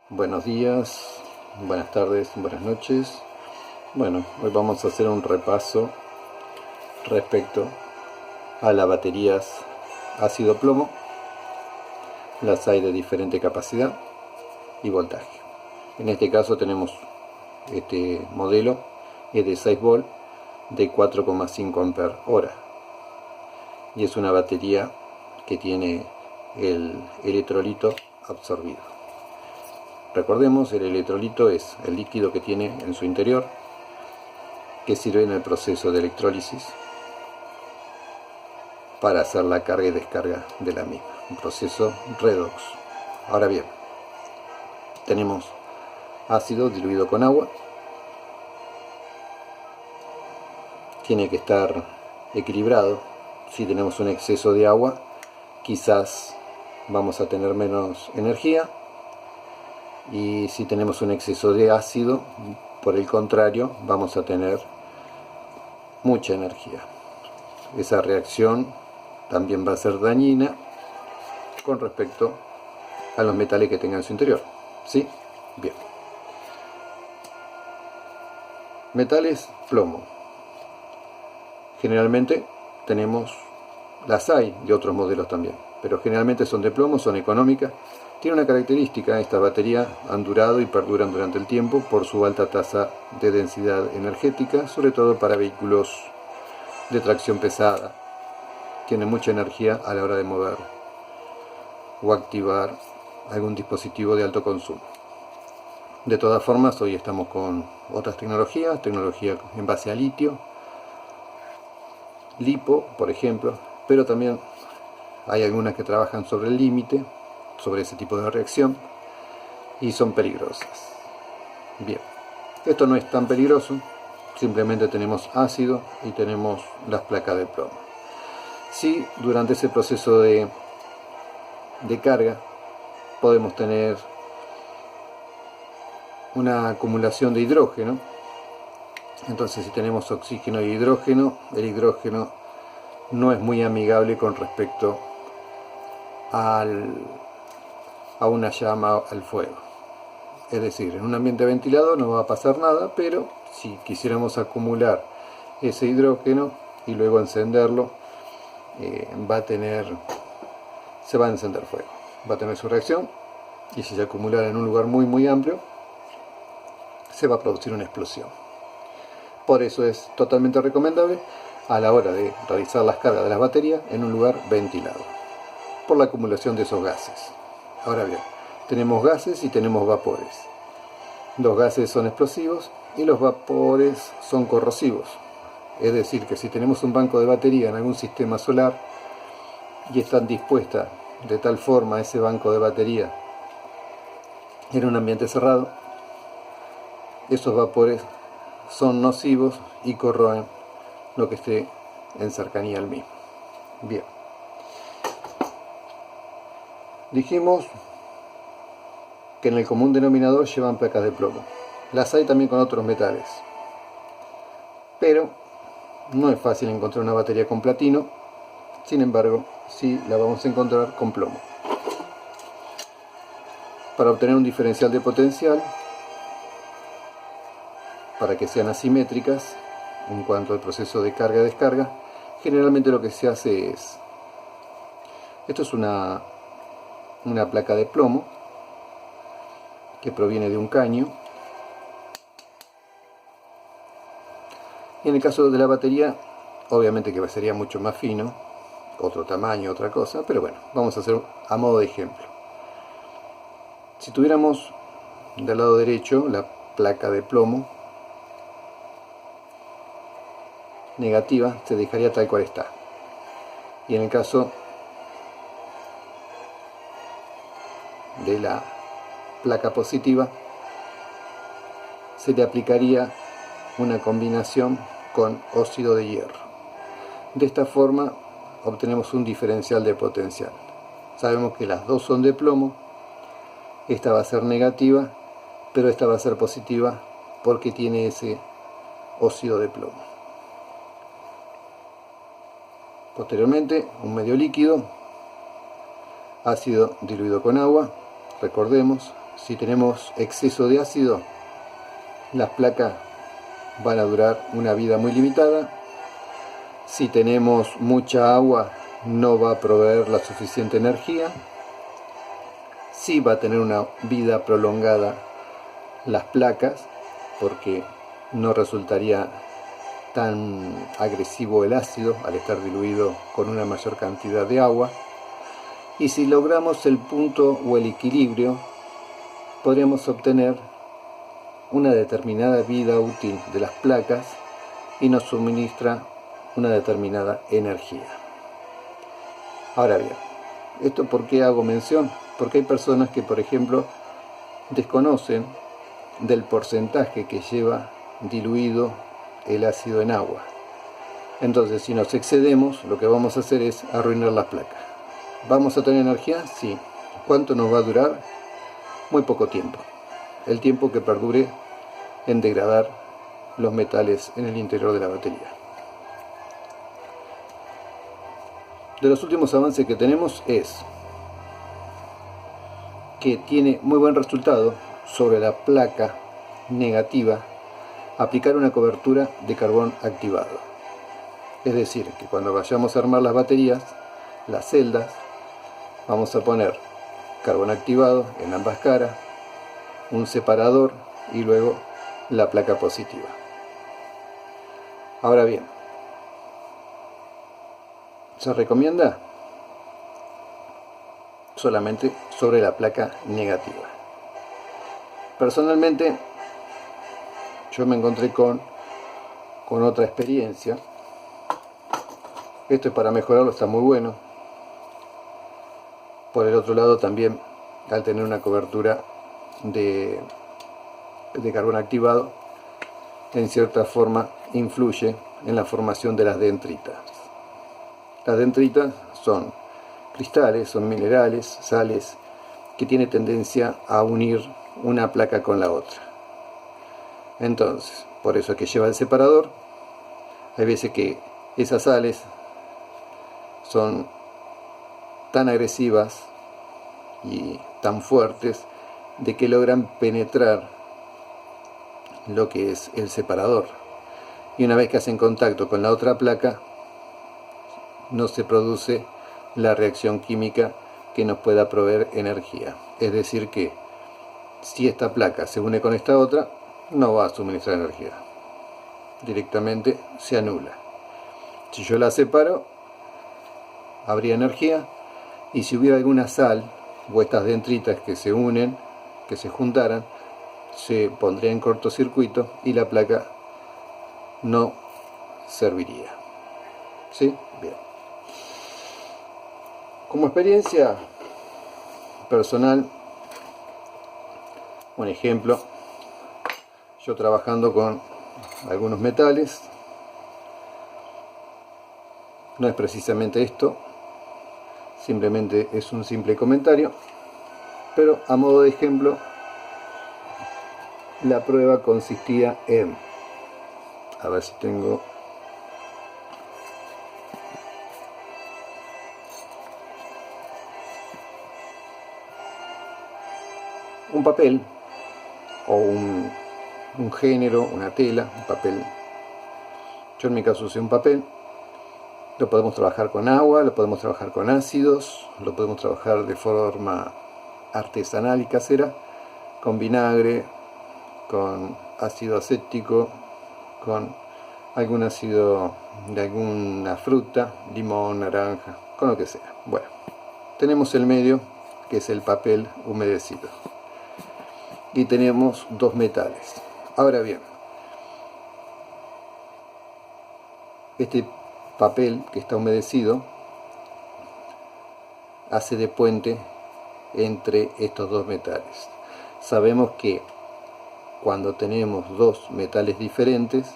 Buenos días, buenas tardes, buenas noches. Bueno, hoy vamos a hacer un repaso respecto a las baterías ácido plomo. Las hay de diferente capacidad y voltaje. En este caso tenemos este modelo, es de 6 volt de 4,5 ampere hora y es una batería que tiene el electrolito absorbido. Recordemos, el electrolito es el líquido que tiene en su interior, que sirve en el proceso de electrólisis para hacer la carga y descarga de la misma, un proceso redox. Ahora bien, tenemos ácido diluido con agua, tiene que estar equilibrado. Si tenemos un exceso de agua, quizás vamos a tener menos energía, y si tenemos un exceso de ácido, por el contrario, vamos a tener mucha energía. Esa reacción también va a ser dañina con respecto a los metales que tenga en su interior. ¿Sí? Bien. Metales plomo. Generalmente las hay de otros modelos también, pero generalmente son de plomo, son económicas. Tiene una característica: esta batería han durado y perduran durante el tiempo por su alta tasa de densidad energética, sobre todo para vehículos de tracción pesada. Tiene mucha energía a la hora de mover o activar algún dispositivo de alto consumo. De todas formas, hoy estamos con otras tecnología en base a litio, lipo, por ejemplo, pero también hay algunas que trabajan sobre el límite, sobre ese tipo de reacción, y son peligrosas. Bien, esto no es tan peligroso, simplemente tenemos ácido y tenemos las placas de plomo. Si durante ese proceso de carga podemos tener una acumulación de hidrógeno, entonces si tenemos oxígeno y hidrógeno, el hidrógeno no es muy amigable con respecto a una llama, al fuego. Es decir, en un ambiente ventilado no va a pasar nada, pero si quisiéramos acumular ese hidrógeno y luego encenderlo, se va a encender fuego, va a tener su reacción, y si se acumula en un lugar muy amplio, se va a producir una explosión. Por eso es totalmente recomendable a la hora de realizar las cargas de las baterías en un lugar ventilado, por la acumulación de esos gases. Ahora bien, tenemos gases y tenemos vapores. Los gases son explosivos y los vapores son corrosivos. Es decir, que si tenemos un banco de batería en algún sistema solar y están dispuestas de tal forma ese banco de batería en un ambiente cerrado, esos vapores son nocivos y corroen lo que esté en cercanía al mismo. Bien, dijimos que en el común denominador llevan placas de plomo. Las hay también con otros metales, pero no es fácil encontrar una batería con platino. Sin embargo, sí la vamos a encontrar con plomo. Para obtener un diferencial de potencial, para que sean asimétricas en cuanto al proceso de carga y descarga, generalmente lo que se hace es, esto es una placa de plomo que proviene de un caño, y en el caso de la batería, obviamente que sería mucho más fino, otro tamaño, otra cosa, pero bueno, vamos a hacer a modo de ejemplo. Si tuviéramos del lado derecho la placa de plomo negativa, se dejaría tal cual está, y en el caso de la placa positiva se le aplicaría una combinación con óxido de hierro. De esta forma obtenemos un diferencial de potencial. Sabemos que las dos son de plomo, esta va a ser negativa, pero esta va a ser positiva porque tiene ese óxido de plomo. Posteriormente, un medio líquido, ácido diluido con agua, recordemos, si tenemos exceso de ácido, las placas van a durar una vida muy limitada. Si tenemos mucha agua, no va a proveer la suficiente energía. Sí va a tener una vida prolongada las placas, porque no resultaría tan agresivo el ácido al estar diluido con una mayor cantidad de agua. Y si logramos el punto o el equilibrio, podríamos obtener una determinada vida útil de las placas y nos suministra una determinada energía. Ahora bien, ¿esto por qué hago mención? Porque hay personas que, por ejemplo, desconocen del porcentaje que lleva diluido el ácido en agua. Entonces, si nos excedemos, lo que vamos a hacer es arruinar las placas. ¿Vamos a tener energía? Sí. ¿Cuánto nos va a durar? Muy poco tiempo. El tiempo que perdure en degradar los metales en el interior de la batería. De los últimos avances que tenemos es que tiene muy buen resultado sobre la placa negativa aplicar una cobertura de carbón activado. Es decir, que cuando vayamos a armar las baterías, las celdas, vamos a poner carbón activado en ambas caras, un separador y luego la placa positiva. Ahora bien, se recomienda solamente sobre la placa negativa. Personalmente, yo me encontré con otra experiencia. Esto es para mejorarlo, está muy bueno. Por el otro lado también, al tener una cobertura de carbón activado, en cierta forma influye en la formación de las dendritas. Las dendritas son cristales, son minerales, sales, que tienen tendencia a unir una placa con la otra. Entonces, por eso es que lleva el separador. Hay veces que esas sales son tan agresivas y tan fuertes de que logran penetrar lo que es el separador, y una vez que hacen contacto con la otra placa no se produce la reacción química que nos pueda proveer energía. Es decir que si esta placa se une con esta otra, no va a suministrar energía, directamente se anula. Si yo la separo, habría energía, y si hubiera alguna sal o estas dendritas que se unen, que se juntaran, se pondría en cortocircuito y la placa no serviría. ¿Sí? Bien. Como experiencia personal, un ejemplo, yo trabajando con algunos metales, no es precisamente esto, simplemente es un simple comentario, pero a modo de ejemplo, la prueba consistía en, a ver si tengo, un papel o un género, una tela, un papel. Yo en mi caso usé un papel. Lo podemos trabajar con agua, lo podemos trabajar con ácidos, lo podemos trabajar de forma artesanal y casera, con vinagre, con ácido acético, con algún ácido de alguna fruta, limón, naranja, con lo que sea. Bueno, tenemos el medio, que es el papel humedecido, y tenemos dos metales. Ahora bien, este papel que está humedecido hace de puente entre estos dos metales. Sabemos que cuando tenemos dos metales diferentes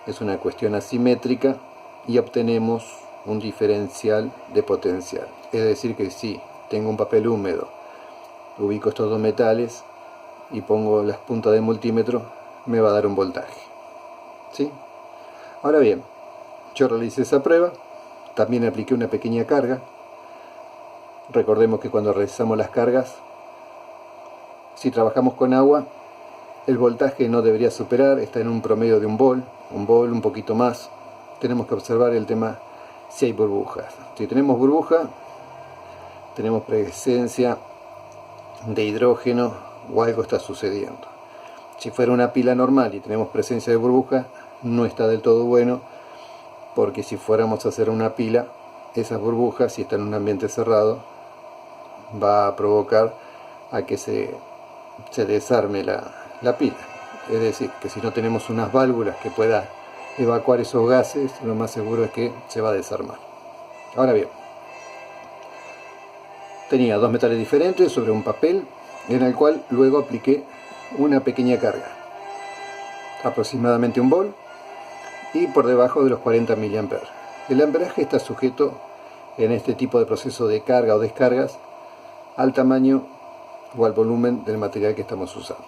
es una cuestión asimétrica y obtenemos un diferencial de potencial. Es decir que si tengo un papel húmedo, ubico estos dos metales y pongo las puntas de multímetro, me va a dar un voltaje. ¿Sí? Ahora bien, yo realicé esa prueba, también apliqué una pequeña carga. Recordemos que cuando realizamos las cargas, Si trabajamos con agua, el voltaje no debería superar, está en un promedio de un volt, un poquito más. Tenemos que observar el tema si hay burbujas. Si tenemos burbuja, tenemos presencia de hidrógeno o algo está sucediendo. Si fuera una pila normal y tenemos presencia de burbuja, no está del todo bueno, porque si fuéramos a hacer una pila, esas burbujas, si está en un ambiente cerrado, va a provocar a que se desarme la pila. Es decir, que si no tenemos unas válvulas que pueda evacuar esos gases, lo más seguro es que se va a desarmar. Ahora bien, tenía dos metales diferentes sobre un papel en el cual luego apliqué una pequeña carga, aproximadamente un volt, y por debajo de los 40 mA. El amperaje está sujeto en este tipo de proceso de carga o descargas al tamaño o al volumen del material que estamos usando.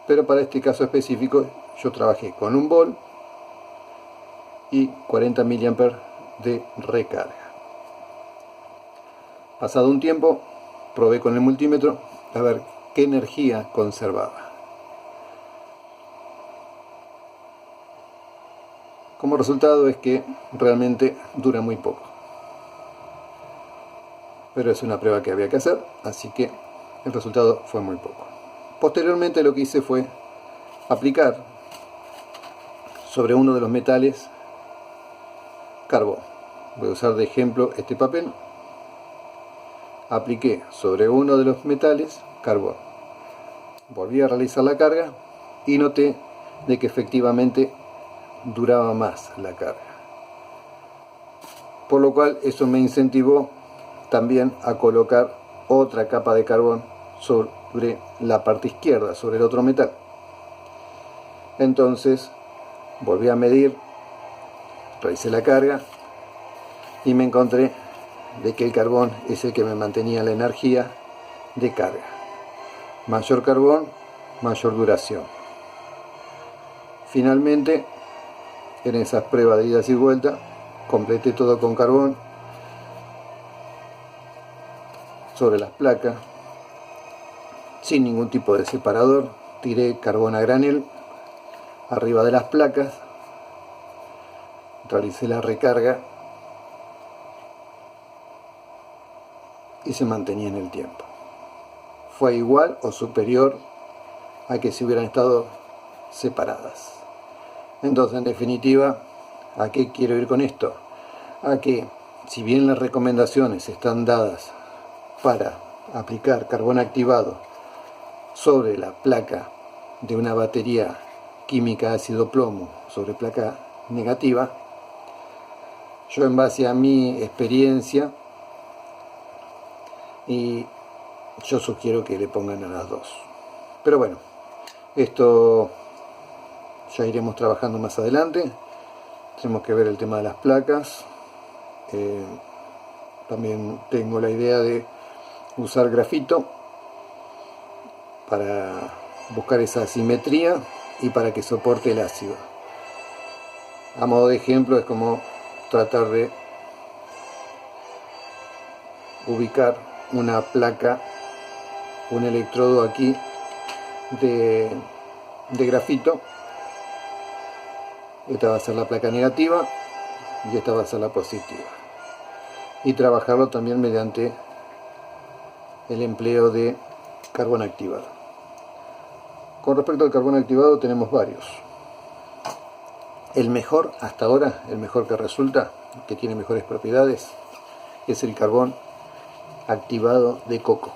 Pero para este caso específico yo trabajé con un volt y 40 mA de recarga. Pasado un tiempo, probé con el multímetro a ver qué energía conservaba. Como resultado es que realmente dura muy poco. Pero es una prueba que había que hacer, así que el resultado fue muy poco. Posteriormente lo que hice fue aplicar sobre uno de los metales carbón. Voy a usar de ejemplo este papel. Apliqué sobre uno de los metales carbón. Volví a realizar la carga y noté de que efectivamente duraba más la carga. Por lo cual eso me incentivó también a colocar otra capa de carbón sobre la parte izquierda, sobre el otro metal. Entonces volví a medir, realicé la carga y me encontré de que el carbón es el que me mantenía la energía de carga. Mayor carbón, mayor duración. Finalmente, en esas pruebas de idas y vueltas, completé todo con carbón sobre las placas, sin ningún tipo de separador. Tiré carbón a granel arriba de las placas, realicé la recarga y se mantenía en el tiempo. Fue igual o superior a que si hubieran estado separadas. Entonces, en definitiva, ¿a qué quiero ir con esto? A que, si bien las recomendaciones están dadas para aplicar carbón activado sobre la placa de una batería química ácido plomo sobre placa negativa, yo en base a mi experiencia y yo sugiero que le pongan a las dos. Pero bueno, esto ya iremos trabajando más adelante. Tenemos que ver el tema de las placas. También tengo la idea de usar grafito para buscar esa simetría y para que soporte el ácido. A modo de ejemplo, es como tratar de ubicar una placa, un electrodo aquí de grafito. Esta va a ser la placa negativa y esta va a ser la positiva. Y trabajarlo también mediante el empleo de carbón activado. Con respecto al carbón activado tenemos varios. El mejor hasta ahora, el mejor que resulta, que tiene mejores propiedades, es el carbón activado de coco.